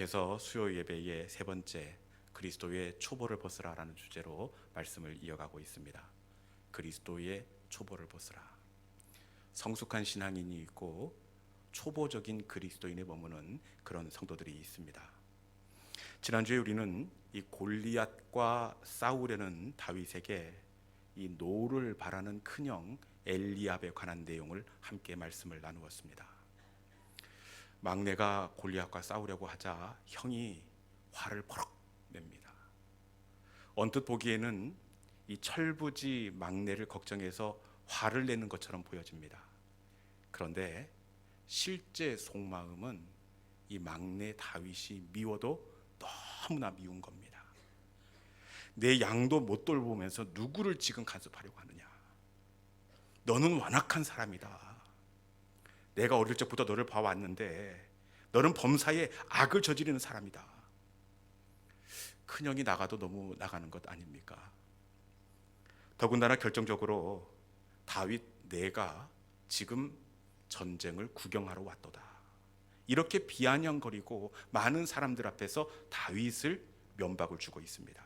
계속해서 수요 예배의 세 번째 그리스도의 초보를 벗으라라는 주제로 말씀을 이어가고 있습니다. 그리스도의 초보를 벗으라. 성숙한 신앙인이 있고 초보적인 그리스도인에 머무는 그런 성도들이 있습니다. 지난주에 우리는 이 골리앗과 싸우려는 다윗에게 이 노를 바라는 큰형 엘리압에 관한 내용을 함께 말씀을 나누었습니다. 막내가 골리앗과 싸우려고 하자 형이 화를 버럭 냅니다. 언뜻 보기에는 이 철부지 막내를 걱정해서 화를 내는 것처럼 보여집니다. 그런데 실제 속마음은 이 막내 다윗이 미워도 너무나 미운 겁니다. 내 양도 못 돌보면서 누구를 지금 간섭하려고 하느냐? 너는 완악한 사람이다. 내가 어릴 적부터 너를 봐왔는데 너는 범사에 악을 저지르는 사람이다. 큰형이 나가도 너무 나가는 것 아닙니까? 더군다나 결정적으로 다윗 내가 지금 전쟁을 구경하러 왔도다. 이렇게 비아냥거리고 많은 사람들 앞에서 다윗을 면박을 주고 있습니다.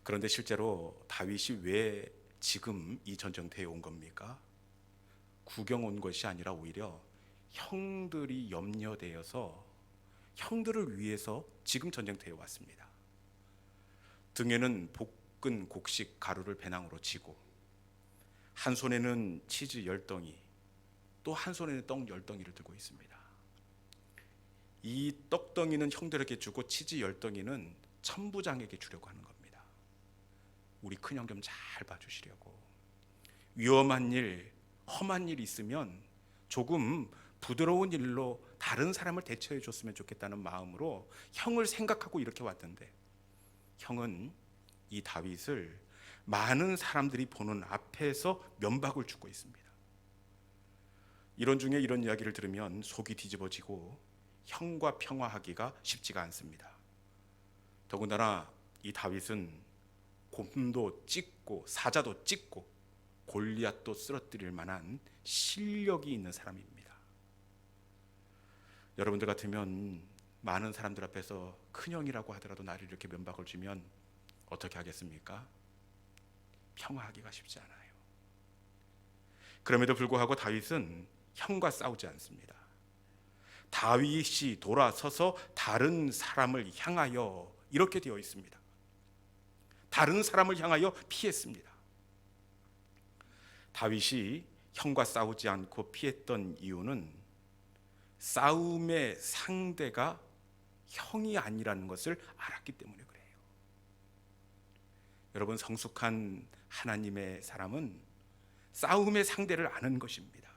그런데 실제로 다윗이 왜 지금 이 전쟁터에 온 겁니까? 구경 온 것이 아니라 오히려 형들이 염려되어서 형들을 위해서 지금 전쟁터에 왔습니다. 등에는 볶은 곡식 가루를 배낭으로 지고 한 손에는 치즈 10덩이 또 한 손에는 떡 10덩이를 들고 있습니다. 이 떡덩이는 형들에게 주고 치즈 10덩이는 천부장에게 주려고 하는 겁니다. 우리 큰형 좀 잘 봐주시려고. 위험한 일, 험한 일 있으면 조금 부드러운 일로 다른 사람을 대처해 줬으면 좋겠다는 마음으로 형을 생각하고 이렇게 왔던데 형은 이 다윗을 많은 사람들이 보는 앞에서 면박을 주고 있습니다. 이런 중에 이런 이야기를 들으면 속이 뒤집어지고 형과 평화하기가 쉽지가 않습니다. 더군다나 이 다윗은 곰도 찢고 사자도 찢고 골리앗도 쓰러뜨릴 만한 실력이 있는 사람입니다. 여러분들 같으면 많은 사람들 앞에서 큰형이라고 하더라도 나를 이렇게 면박을 주면 어떻게 하겠습니까? 평화하기가 쉽지 않아요. 그럼에도 불구하고 다윗은 형과 싸우지 않습니다. 다윗이 돌아서서 다른 사람을 향하여 이렇게 되어 있습니다. 다른 사람을 향하여 피했습니다. 다윗이 형과 싸우지 않고 피했던 이유는 싸움의 상대가 형이 아니라는 것을 알았기 때문에 그래요. 여러분, 성숙한 하나님의 사람은 싸움의 상대를 아는 것입니다.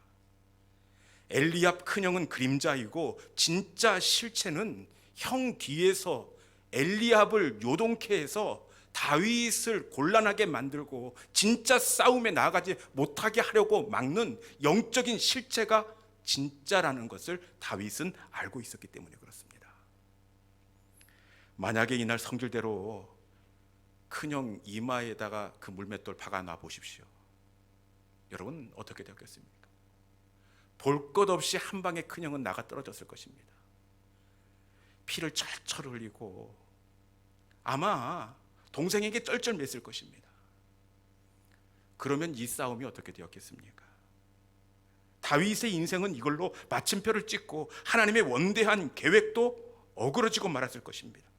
엘리압 큰형은 그림자이고 진짜 실체는 형 뒤에서 엘리압을 요동케 해서 다윗을 곤란하게 만들고 진짜 싸움에 나아가지 못하게 하려고 막는 영적인 실체가 진짜라는 것을 다윗은 알고 있었기 때문에 그렇습니다. 만약에 이날 성질대로 큰형 이마에다가 그 물맷돌 박아놔 보십시오. 여러분 어떻게 되었겠습니까? 볼 것 없이 한 방에 큰형은 나가 떨어졌을 것입니다. 피를 철철 흘리고 아마 동생에게 쩔쩔맸을 것입니다. 그러면 이 싸움이 어떻게 되었겠습니까? 다윗의 인생은 이걸로 마침표를 찍고 하나님의 원대한 계획도 어그러지고 말았을 것입니다.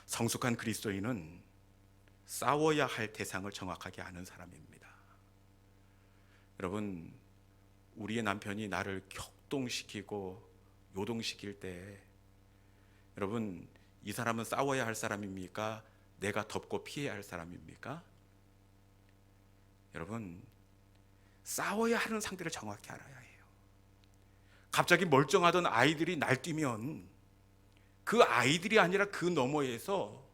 성숙한 그리스도인은 싸워야 할 대상을 정확하게 아는 사람입니다. 여러분, 우리의 남편이 나를 격동시키고 요동시킬 때 여러분, 이 사람은 싸워야 할 사람입니까? 내가 덮고 피해야 할 사람입니까? 여러분, 싸워야 하는 상대를 정확히 알아야 해요. 갑자기 멀쩡하던 아이들이 날뛰면 그 아이들이 아니라 그 너머에서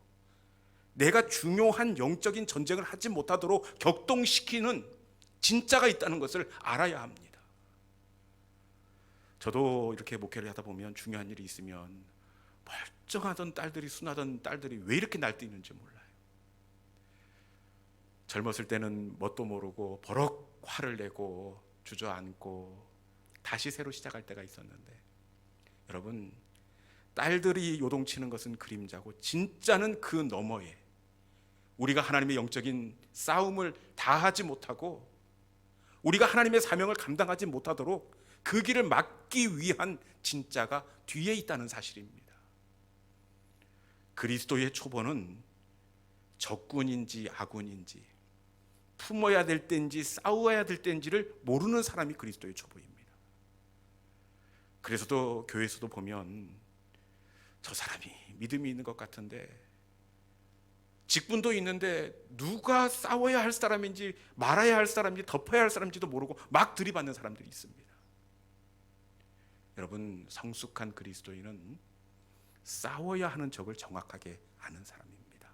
내가 중요한 영적인 전쟁을 하지 못하도록 격동시키는 진짜가 있다는 것을 알아야 합니다. 저도 이렇게 목회를 하다 보면 중요한 일이 있으면 멀쩡하던 딸들이, 순하던 딸들이 왜 이렇게 날뛰는지 몰라요. 젊었을 때는 뭣도 모르고 버럭 화를 내고 주저앉고 다시 새로 시작할 때가 있었는데 여러분, 딸들이 요동치는 것은 그림자고 진짜는 그 너머에 우리가 하나님의 영적인 싸움을 다하지 못하고 우리가 하나님의 사명을 감당하지 못하도록 그 길을 막기 위한 진짜가 뒤에 있다는 사실입니다. 그리스도의 초보는 적군인지 아군인지, 품어야 될 때인지 싸워야 될 때인지를 모르는 사람이 그리스도의 초보입니다. 그래서도 교회에서도 보면 저 사람이 믿음이 있는 것 같은데, 직분도 있는데 누가 싸워야 할 사람인지 말아야 할 사람인지 덮어야 할 사람인지도 모르고 막 들이받는 사람들이 있습니다. 여러분, 성숙한 그리스도인은 싸워야 하는 적을 정확하게 아는 사람입니다.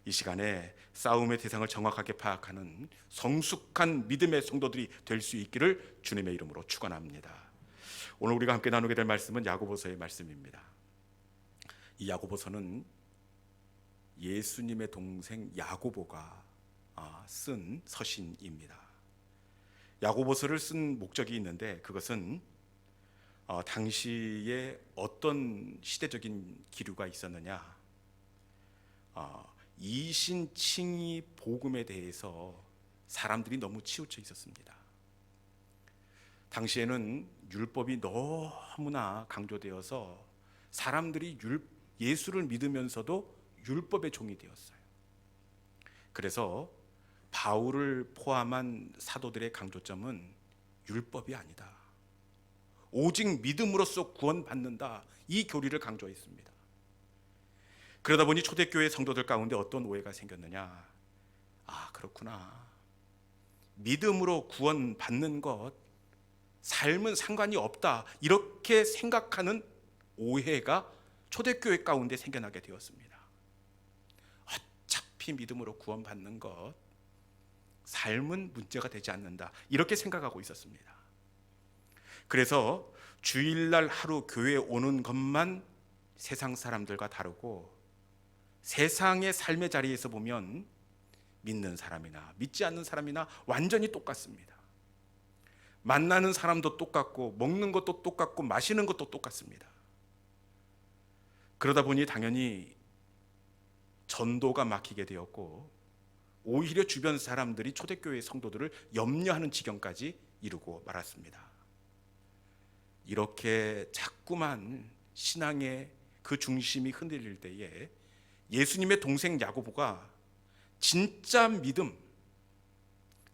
이 시간에 싸움의 대상을 정확하게 파악하는 성숙한 믿음의 성도들이 될 수 있기를 주님의 이름으로 축원합니다. 오늘 우리가 함께 나누게 될 말씀은 야고보서의 말씀입니다. 이 야고보서는 예수님의 동생 야고보가 쓴 서신입니다. 야고보서를 쓴 목적이 있는데, 그것은 당시에 어떤 시대적인 기류가 있었느냐, 이신칭의 복음에 대해서 사람들이 너무 치우쳐 있었습니다. 당시에는 율법이 너무나 강조되어서 사람들이 예수를 믿으면서도 율법의 종이 되었어요. 그래서 바울을 포함한 사도들의 강조점은 율법이 아니다, 오직 믿음으로써 구원받는다, 이 교리를 강조했습니다. 그러다 보니 초대교회 성도들 가운데 어떤 오해가 생겼느냐, 그렇구나, 믿음으로 구원받는 것, 삶은 상관이 없다, 이렇게 생각하는 오해가 초대교회 가운데 생겨나게 되었습니다. 어차피 믿음으로 구원받는 것, 삶은 문제가 되지 않는다, 이렇게 생각하고 있었습니다. 그래서 주일날 하루 교회에 오는 것만 세상 사람들과 다르고, 세상의 삶의 자리에서 보면 믿는 사람이나 믿지 않는 사람이나 완전히 똑같습니다. 만나는 사람도 똑같고, 먹는 것도 똑같고, 마시는 것도 똑같습니다. 그러다 보니 당연히 전도가 막히게 되었고, 오히려 주변 사람들이 초대교회 성도들을 염려하는 지경까지 이르고 말았습니다. 이렇게 자꾸만 신앙의 그 중심이 흔들릴 때에 예수님의 동생 야고보가 진짜 믿음,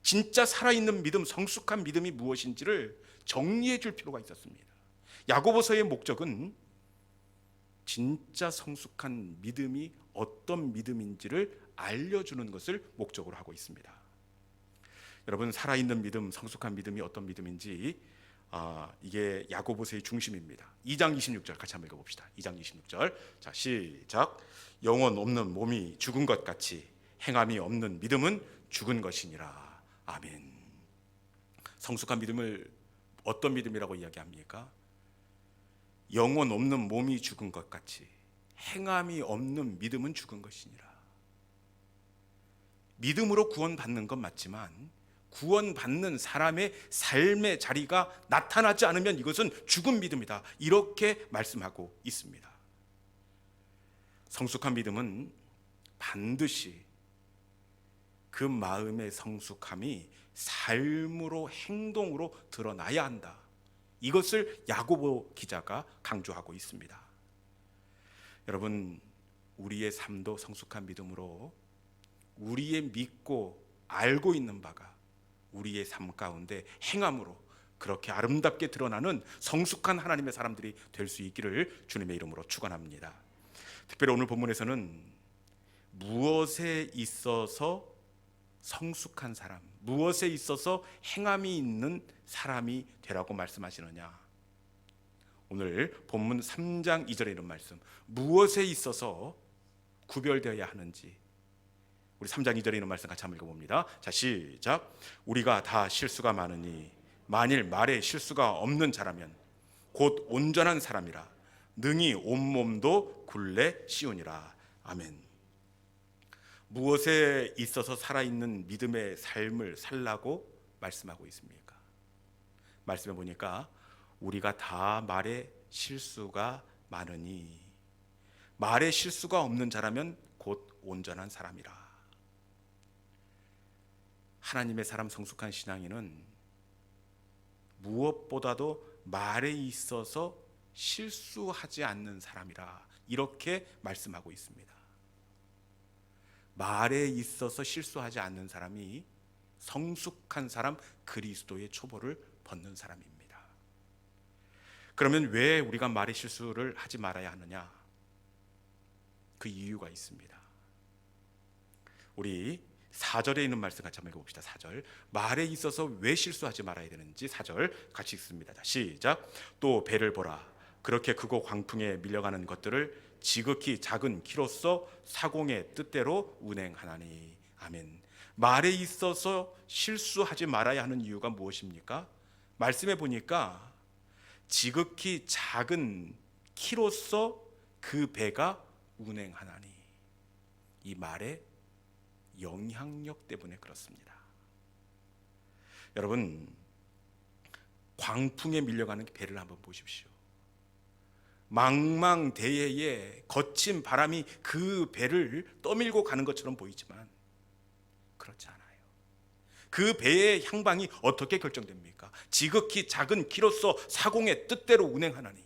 진짜 살아있는 믿음, 성숙한 믿음이 무엇인지를 정리해 줄 필요가 있었습니다. 야고보서의 목적은 진짜 성숙한 믿음이 어떤 믿음인지를 알려주는 것을 목적으로 하고 있습니다. 여러분, 살아있는 믿음, 성숙한 믿음이 어떤 믿음인지, 이게 야고보서의 중심입니다. 2장 26절 같이 한번 읽어봅시다. 2장 26절, 자 시작. 영혼 없는 몸이 죽은 것 같이 행함이 없는 믿음은 죽은 것이니라. 아멘. 성숙한 믿음을 어떤 믿음이라고 이야기합니까? 영혼 없는 몸이 죽은 것 같이 행함이 없는 믿음은 죽은 것이니라. 믿음으로 구원받는 건 맞지만 구원받는 사람의 삶의 자리가 나타나지 않으면 이것은 죽은 믿음이다, 이렇게 말씀하고 있습니다. 성숙한 믿음은 반드시 그 마음의 성숙함이 삶으로, 행동으로 드러나야 한다, 이것을 야고보 기자가 강조하고 있습니다. 여러분, 우리의 삶도 성숙한 믿음으로 우리의 믿고 알고 있는 바가 우리의 삶 가운데 행함으로 그렇게 아름답게 드러나는 성숙한 하나님의 사람들이 될 수 있기를 주님의 이름으로 축원합니다. 특별히 오늘 본문에서는 무엇에 있어서 성숙한 사람, 무엇에 있어서 행함이 있는 사람이 되라고 말씀하시느냐, 오늘 본문 3장 2절에 이런 말씀, 무엇에 있어서 구별되어야 하는지, 우리 3장 2절에 있는 말씀 같이 한번 읽어봅니다. 자 시작. 우리가 다 실수가 많으니 만일 말에 실수가 없는 자라면 곧 온전한 사람이라 능히 온몸도 굴레 씌우니라. 아멘. 무엇에 있어서 살아있는 믿음의 삶을 살라고 말씀하고 있습니까? 말씀해 보니까 우리가 다 말에 실수가 많으니 말에 실수가 없는 자라면 곧 온전한 사람이라. 하나님의 사람 성숙한 신앙인은 무엇보다도 말에 있어서 실수하지 않는 사람이라 이렇게 말씀하고 있습니다. 말에 있어서 실수하지 않는 사람이 성숙한 사람, 그리스도의 초보를 벗는 사람입니다. 그러면 왜 우리가 말에 실수를 하지 말아야 하느냐? 그 이유가 있습니다. 우리 4절에 있는 말씀 같이 한번 읽어봅시다. 4절, 말에 있어서 왜 실수하지 말아야 되는지 4절 같이 읽습니다. 시작. 또 배를 보라. 그렇게 크고 광풍에 밀려가는 것들을 지극히 작은 키로서 사공의 뜻대로 운행하나니. 아멘. 말에 있어서 실수하지 말아야 하는 이유가 무엇입니까? 말씀해 보니까 지극히 작은 키로서 그 배가 운행하나니. 이 말의 영향력 때문에 그렇습니다. 여러분, 광풍에 밀려가는 배를 한번 보십시오. 망망대해에 거친 바람이 그 배를 떠밀고 가는 것처럼 보이지만 그렇지 않아요. 그 배의 향방이 어떻게 결정됩니까? 지극히 작은 키로서 사공의 뜻대로 운행하나니.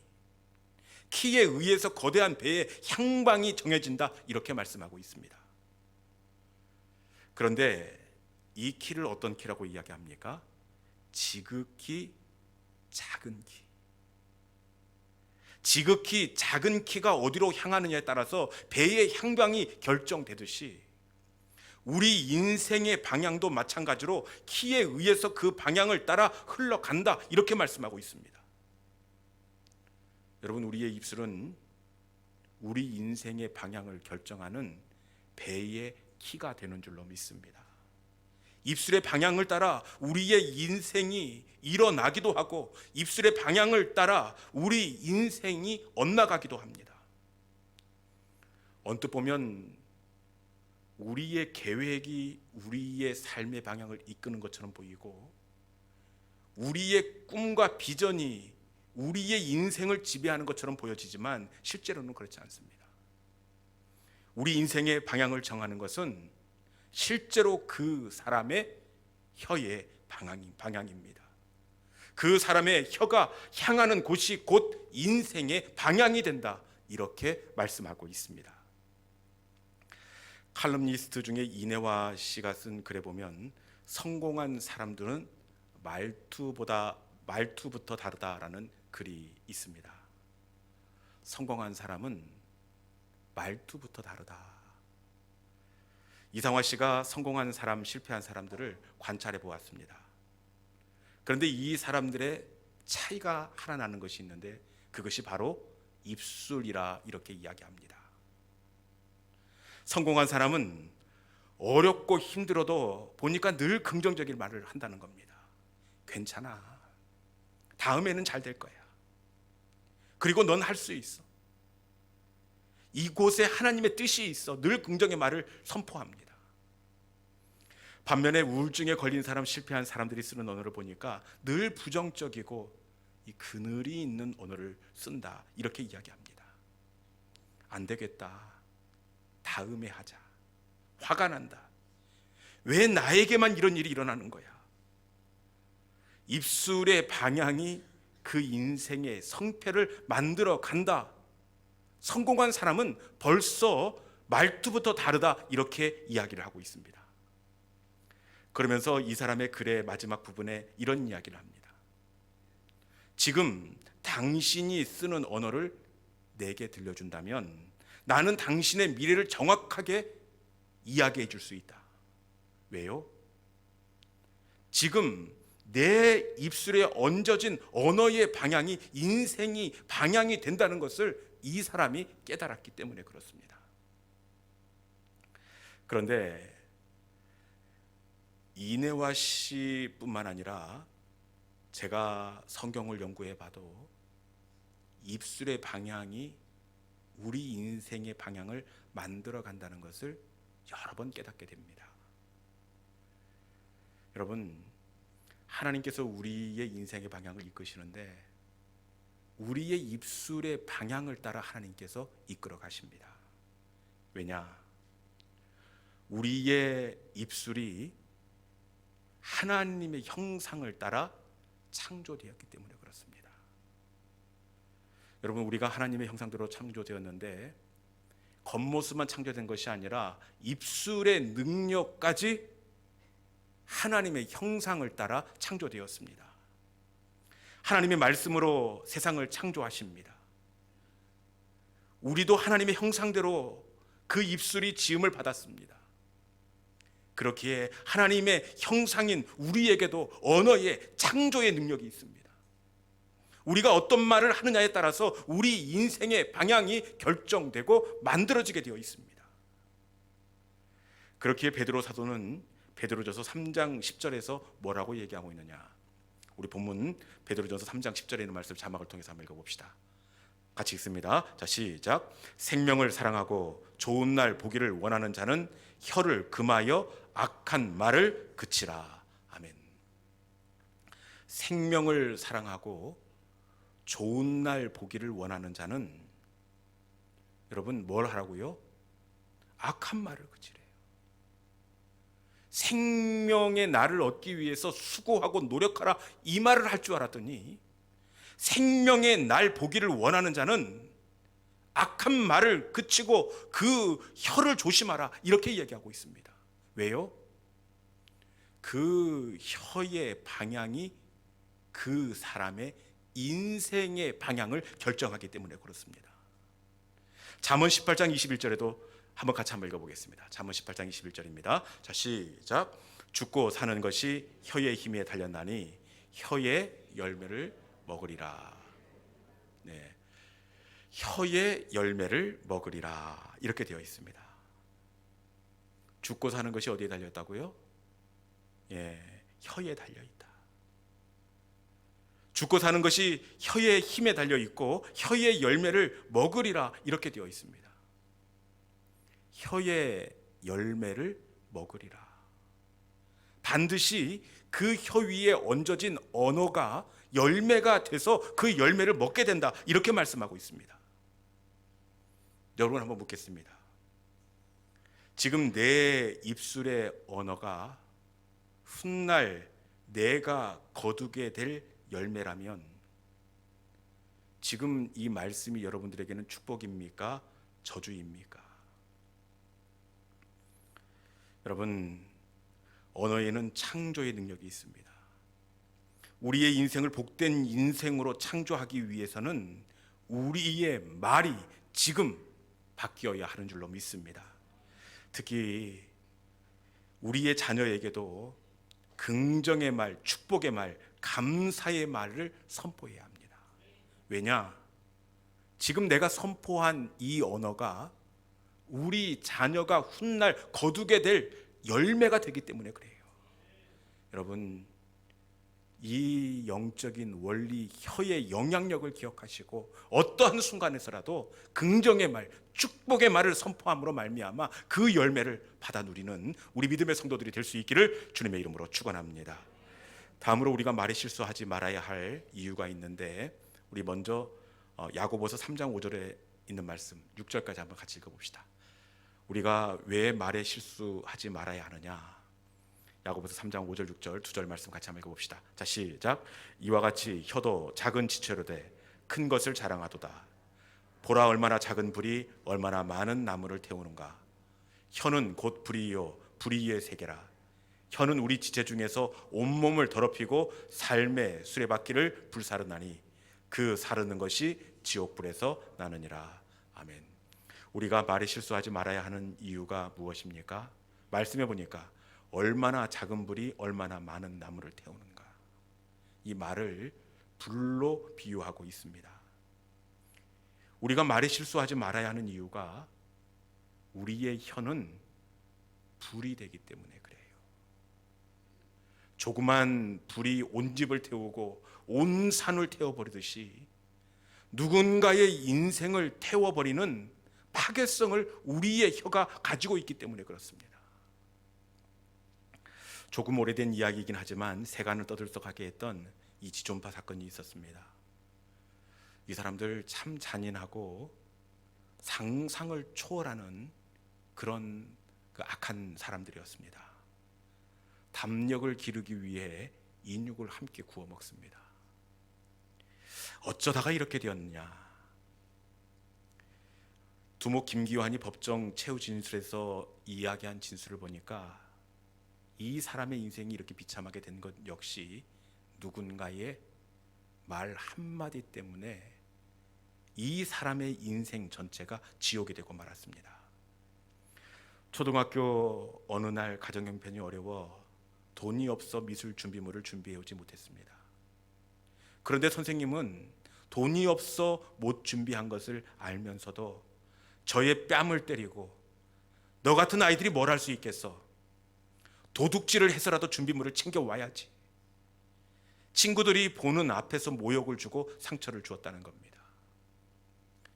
키에 의해서 거대한 배의 향방이 정해진다, 이렇게 말씀하고 있습니다. 그런데 이 키를 어떤 키라고 이야기합니까? 지극히 작은 키. 지극히 작은 키가 어디로 향하느냐에 따라서 배의 향방이 결정되듯이 우리 인생의 방향도 마찬가지로 키에 의해서 그 방향을 따라 흘러간다, 이렇게 말씀하고 있습니다. 여러분, 우리의 입술은 우리 인생의 방향을 결정하는 배의 키가 되는 줄로 믿습니다. 입술의 방향을 따라 우리의 인생이 일어나기도 하고 입술의 방향을 따라 우리 인생이 엇나가기도 합니다. 언뜻 보면 우리의 계획이 우리의 삶의 방향을 이끄는 것처럼 보이고 우리의 꿈과 비전이 우리의 인생을 지배하는 것처럼 보여지지만 실제로는 그렇지 않습니다. 우리 인생의 방향을 정하는 것은 실제로 그 사람의 혀의 방향입니다. 그 사람의 혀가 향하는 곳이 곧 인생의 방향이 된다, 이렇게 말씀하고 있습니다. 칼럼니스트 중에 이내화 씨가 쓴 글에 보면 성공한 사람들은 말투부터 다르다라는 글이 있습니다. 성공한 사람은 말투부터 다르다. 이상화 씨가 성공한 사람, 실패한 사람들을 관찰해 보았습니다. 그런데 이 사람들의 차이가 하나 나는 것이 있는데 그것이 바로 입술이라 이렇게 이야기합니다. 성공한 사람은 어렵고 힘들어도 보니까 늘 긍정적인 말을 한다는 겁니다. 괜찮아. 다음에는 잘 될 거야. 그리고 넌 할 수 있어. 이곳에 하나님의 뜻이 있어. 늘 긍정의 말을 선포합니다. 반면에 우울증에 걸린 사람, 실패한 사람들이 쓰는 언어를 보니까 늘 부정적이고 이 그늘이 있는 언어를 쓴다, 이렇게 이야기합니다. 안 되겠다. 다음에 하자. 화가 난다. 왜 나에게만 이런 일이 일어나는 거야? 입술의 방향이 그 인생의 성패를 만들어 간다. 성공한 사람은 벌써 말투부터 다르다, 이렇게 이야기를 하고 있습니다. 그러면서 이 사람의 글의 마지막 부분에 이런 이야기를 합니다. 지금 당신이 쓰는 언어를 내게 들려준다면 나는 당신의 미래를 정확하게 이야기해 줄 수 있다. 왜요? 지금 내 입술에 얹어진 언어의 방향이 인생이 방향이 된다는 것을 이 사람이 깨달았기 때문에 그렇습니다. 그런데 이내화 씨뿐만 아니라 제가 성경을 연구해 봐도 입술의 방향이 우리 인생의 방향을 만들어 간다는 것을 여러 번 깨닫게 됩니다. 여러분, 하나님께서 우리의 인생의 방향을 이끄시는데 우리의 입술의 방향을 따라 하나님께서 이끌어 가십니다. 왜냐? 우리의 입술이 하나님의 형상을 따라 창조되었기 때문에 그렇습니다. 여러분, 우리가 하나님의 형상대로 창조되었는데 겉모습만 창조된 것이 아니라 입술의 능력까지 하나님의 형상을 따라 창조되었습니다. 하나님의 말씀으로 세상을 창조하십니다. 우리도 하나님의 형상대로 그 입술이 지음을 받았습니다. 그렇기에 하나님의 형상인 우리에게도 언어의 창조의 능력이 있습니다. 우리가 어떤 말을 하느냐에 따라서 우리 인생의 방향이 결정되고 만들어지게 되어 있습니다. 그렇기에 베드로 사도는 베드로전서 3장 10절에서 뭐라고 얘기하고 있느냐? 우리 본문 베드로전서 3장 10절에 있는 말씀 자막을 통해서 한번 읽어봅시다. 같이 읽습니다. 자, 시작. 생명을 사랑하고 좋은 날 보기를 원하는 자는 혀를 금하여 악한 말을 그치라. 아멘. 생명을 사랑하고 좋은 날 보기를 원하는 자는 여러분 뭘 하라고요? 악한 말을 그치래요. 생명의 날을 얻기 위해서 수고하고 노력하라 이 말을 할 줄 알았더니 생명의 날 보기를 원하는 자는 악한 말을 그치고 그 혀를 조심하라 이렇게 얘기하고 있습니다. 왜요? 그 혀의 방향이 그 사람의 인생의 방향을 결정하기 때문에 그렇습니다. 잠언 18장 21절에도 한번 같이 한번 읽어보겠습니다. 잠언 18장 21절입니다. 자, 시작. 죽고 사는 것이 혀의 힘에 달렸나니 혀의 열매를 먹으리라. 네, 혀의 열매를 먹으리라 이렇게 되어 있습니다. 죽고 사는 것이 어디에 달렸다고요? 예, 혀에 달려있다. 죽고 사는 것이 혀의 힘에 달려있고 혀의 열매를 먹으리라 이렇게 되어 있습니다. 혀의 열매를 먹으리라. 반드시 그 혀 위에 얹어진 언어가 열매가 돼서 그 열매를 먹게 된다 이렇게 말씀하고 있습니다. 여러분 한번 묻겠습니다. 지금 내 입술의 언어가 훗날 내가 거두게 될 열매라면 지금 이 말씀이 여러분들에게는 축복입니까? 저주입니까? 여러분, 언어에는 창조의 능력이 있습니다. 우리의 인생을 복된 인생으로 창조하기 위해서는 우리의 말이 지금 바뀌어야 하는 줄로 믿습니다. 특히 우리의 자녀에게도 긍정의 말, 축복의 말, 감사의 말을 선포해야 합니다. 왜냐? 지금 내가 선포한 이 언어가 우리 자녀가 훗날 거두게 될 열매가 되기 때문에 그래요. 여러분, 이 영적인 원리, 혀의 영향력을 기억하시고 어떠한 순간에서라도 긍정의 말, 축복의 말을 선포함으로 말미암아 그 열매를 받아 누리는 우리 믿음의 성도들이 될 수 있기를 주님의 이름으로 축원합니다. 다음으로 우리가 말에 실수하지 말아야 할 이유가 있는데 우리 먼저 야고보서 3장 5절에 있는 말씀 6절까지 한번 같이 읽어봅시다. 우리가 왜 말에 실수하지 말아야 하느냐? 야고보서 3장 5절 6절 두 절 말씀 같이 한번 읽어봅시다. 자, 시작. 이와 같이 혀도 작은 지체로 돼 큰 것을 자랑하도다. 보라 얼마나 작은 불이 얼마나 많은 나무를 태우는가. 혀는 곧 불이요 불의의 세계라. 혀는 우리 지체 중에서 온몸을 더럽히고 삶의 수레바퀴를 불사르나니 그 사르는 것이 지옥불에서 나느니라. 아멘. 우리가 말에 실수하지 말아야 하는 이유가 무엇입니까? 말씀해 보니까 얼마나 작은 불이 얼마나 많은 나무를 태우는가. 이 말을 불로 비유하고 있습니다. 우리가 말에 실수하지 말아야 하는 이유가 우리의 혀는 불이 되기 때문에 그래요. 조그만 불이 온 집을 태우고 온 산을 태워버리듯이 누군가의 인생을 태워버리는 파괴성을 우리의 혀가 가지고 있기 때문에 그렇습니다. 조금 오래된 이야기이긴 하지만 세간을 떠들썩하게 했던 이 지존파 사건이 있었습니다. 이 사람들 참 잔인하고 상상을 초월하는 그런 그 악한 사람들이었습니다. 담력을 기르기 위해 인육을 함께 구워 먹습니다. 어쩌다가 이렇게 되었느냐? 두목 김기환이 법정 최후 진술에서 이야기한 진술을 보니까 이 사람의 인생이 이렇게 비참하게 된 것 역시 누군가의 말 한마디 때문에 이 사람의 인생 전체가 지옥이 되고 말았습니다. 초등학교 어느 날 가정 형편이 어려워 돈이 없어 미술 준비물을 준비해 오지 못했습니다. 그런데 선생님은 돈이 없어 못 준비한 것을 알면서도 저의 뺨을 때리고 너 같은 아이들이 뭘 할 수 있겠어? 도둑질을 해서라도 준비물을 챙겨와야지. 친구들이 보는 앞에서 모욕을 주고 상처를 주었다는 겁니다.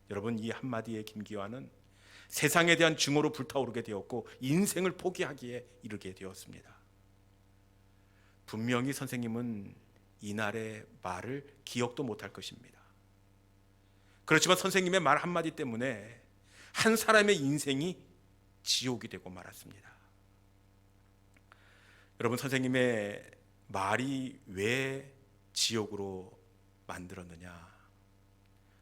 여러분, 이 한마디의 김기환은 세상에 대한 증오로 불타오르게 되었고 인생을 포기하기에 이르게 되었습니다. 분명히 선생님은 이날의 말을 기억도 못할 것입니다. 그렇지만 선생님의 말 한마디 때문에 한 사람의 인생이 지옥이 되고 말았습니다. 여러분, 선생님의 말이 왜 지옥으로 만들었느냐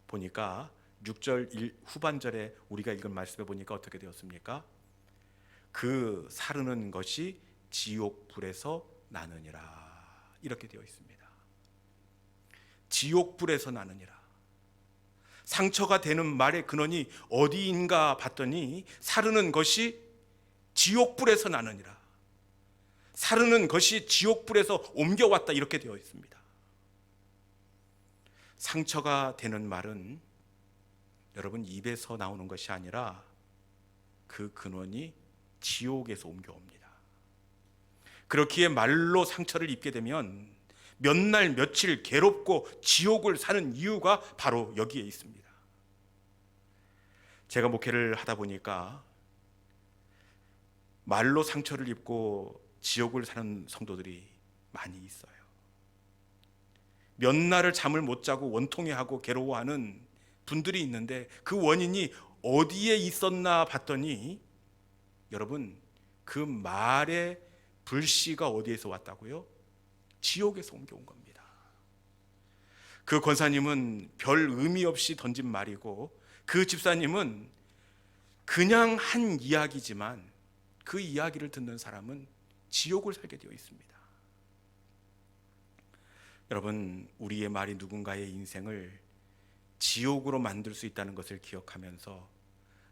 보니까 6절 후반절에 우리가 읽은 말씀에 보니까 어떻게 되었습니까? 그 사르는 것이 지옥불에서 나느니라, 이렇게 되어 있습니다. 지옥불에서 나느니라. 상처가 되는 말의 근원이 어디인가 봤더니 사르는 것이 지옥불에서 나느니라, 사르는 것이 지옥불에서 옮겨왔다, 이렇게 되어 있습니다. 상처가 되는 말은 여러분 입에서 나오는 것이 아니라 그 근원이 지옥에서 옮겨옵니다. 그렇기에 말로 상처를 입게 되면 몇 날 며칠 괴롭고 지옥을 사는 이유가 바로 여기에 있습니다. 제가 목회를 하다 보니까 말로 상처를 입고 지옥을 사는 성도들이 많이 있어요. 몇 날을 잠을 못 자고 원통해하고 괴로워하는 분들이 있는데 그 원인이 어디에 있었나 봤더니 여러분, 그 말의 불씨가 어디에서 왔다고요? 지옥에서 옮겨온 겁니다. 그 권사님은 별 의미 없이 던진 말이고 그 집사님은 그냥 한 이야기지만 그 이야기를 듣는 사람은 지옥을 살게 되어 있습니다. 여러분, 우리의 말이 누군가의 인생을 지옥으로 만들 수 있다는 것을 기억하면서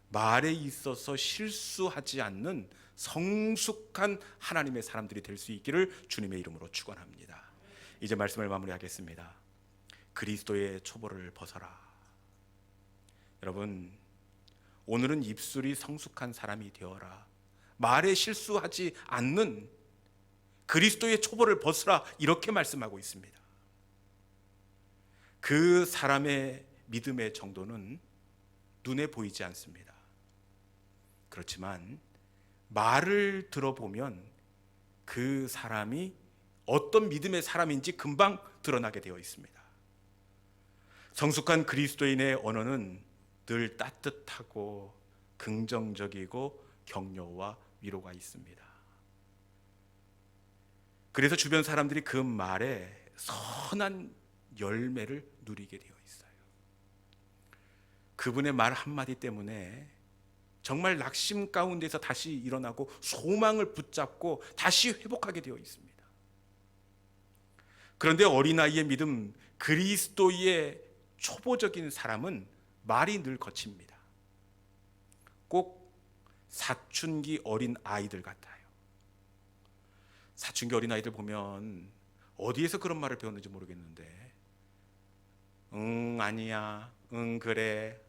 말에 있어서 실수하지 않는 성숙한 하나님의 사람들이 될 수 있기를 주님의 이름으로 축원합니다. 이제 말씀을 마무리하겠습니다. 그리스도의 초보를 벗어라. 여러분, 오늘은 입술이 성숙한 사람이 되어라, 말에 실수하지 않는 그리스도의 초보를 벗으라, 이렇게 말씀하고 있습니다. 그 사람의 믿음의 정도는 눈에 보이지 않습니다. 그렇지만 말을 들어보면 그 사람이 어떤 믿음의 사람인지 금방 드러나게 되어 있습니다. 성숙한 그리스도인의 언어는 늘 따뜻하고 긍정적이고 격려와 위로가 있습니다. 그래서 주변 사람들이 그 말에 선한 열매를 누리게 되어 있어요. 그분의 말 한마디 때문에 정말 낙심 가운데서 다시 일어나고 소망을 붙잡고 다시 회복하게 되어 있습니다. 그런데 어린아이의 믿음, 그리스도의 초보적인 사람은 말이 늘 거칩니다. 꼭 사춘기 어린 아이들 같아요. 사춘기 어린 아이들 보면 어디에서 그런 말을 배웠는지 모르겠는데 응 아니야, 응 그래,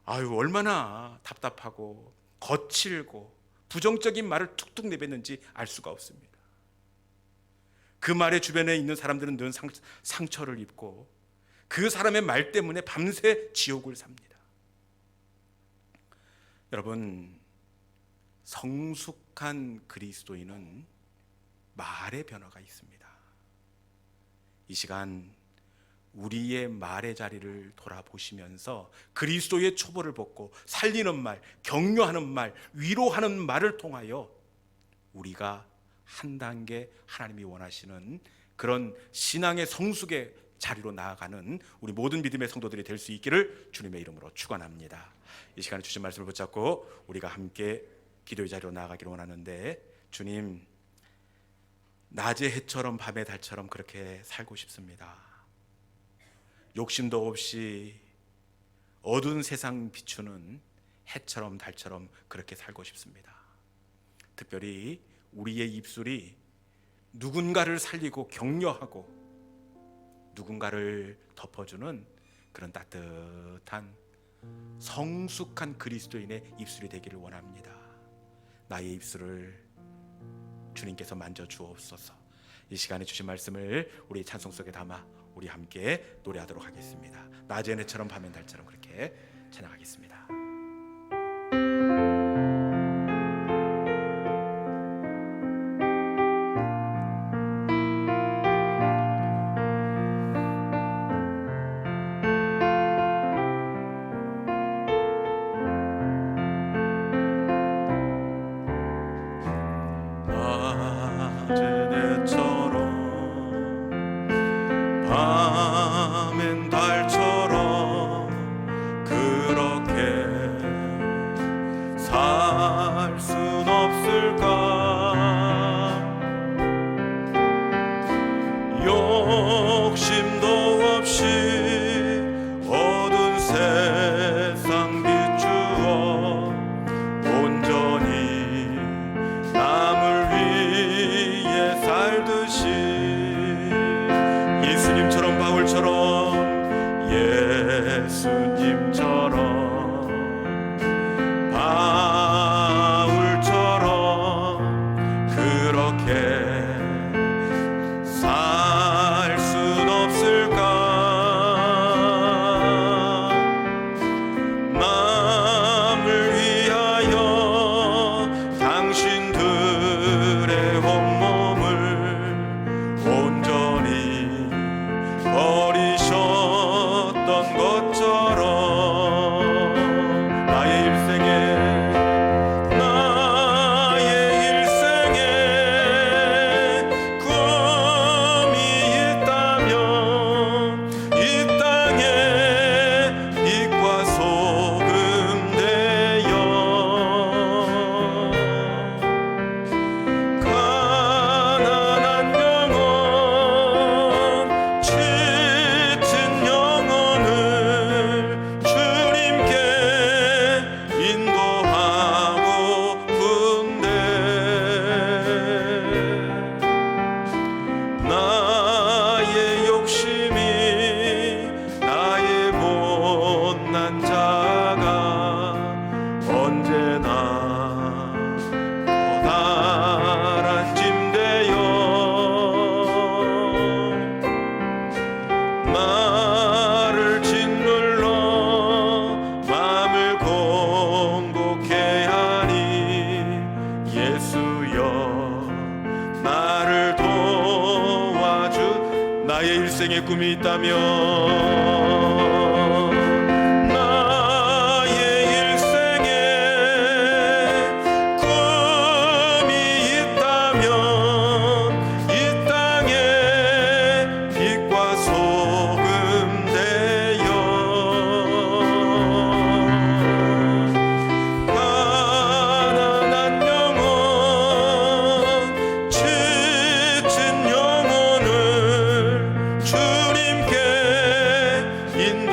아유 얼마나 답답하고 거칠고 부정적인 말을 툭툭 내뱉는지 알 수가 없습니다. 그 말의 주변에 있는 사람들은 늘 상처를 입고 그 사람의 말 때문에 밤새 지옥을 삽니다. 여러분, 성숙한 그리스도인은 말의 변화가 있습니다. 이 시간 우리의 말의 자리를 돌아보시면서 그리스도의 초보를 벗고 살리는 말, 격려하는 말, 위로하는 말을 통하여 우리가 한 단계 하나님이 원하시는 그런 신앙의 성숙의 자리로 나아가는 우리 모든 믿음의 성도들이 될 수 있기를 주님의 이름으로 축원합니다. 이 시간에 주신 말씀을 붙잡고 우리가 함께 기도의 자리로 나아가기를 원하는데, 주님, 낮의 해처럼 밤의 달처럼 그렇게 살고 싶습니다. 욕심도 없이 어두운 세상 비추는 해처럼 달처럼 그렇게 살고 싶습니다. 특별히 우리의 입술이 누군가를 살리고 격려하고 누군가를 덮어주는 그런 따뜻한 성숙한 그리스도인의 입술이 되기를 원합니다. 나의 입술을 주님께서 만져주옵소서. 이 시간에 주신 말씀을 우리 찬송 속에 담아 우리 함께 노래하도록 하겠습니다. 낮의 해처럼 밤의 달처럼 그렇게 찬양하겠습니다. 밤엔 달처럼 그렇게 살 순 없을까? 욕심도 없이 어두운 세상 비추어 온전히 남을 위해 살듯이 예수님처럼 바울처럼 예수님처럼 바울처럼 그렇게 살 순 없을까? 남을 위하여 당신들의 온몸을 온전히 버리셨던 것처럼 나의 일생에 꿈이 있다면 이 땅에 빛과 소금 되어 가난한 영혼, 지친 영혼을 주님께 인도하고픈데 나의 욕심이 나의 못난 자가 언제나 커다란 짐되어 나를 짓눌러 맘을 공곡해 하니 예수여 나를 도와주. 나의 일생에 꿈이 있다면 나의 일생에 꿈이 있다면 이 땅에 빛과 소금 되어 가난한 영혼, 지친 영혼을 주님께 인도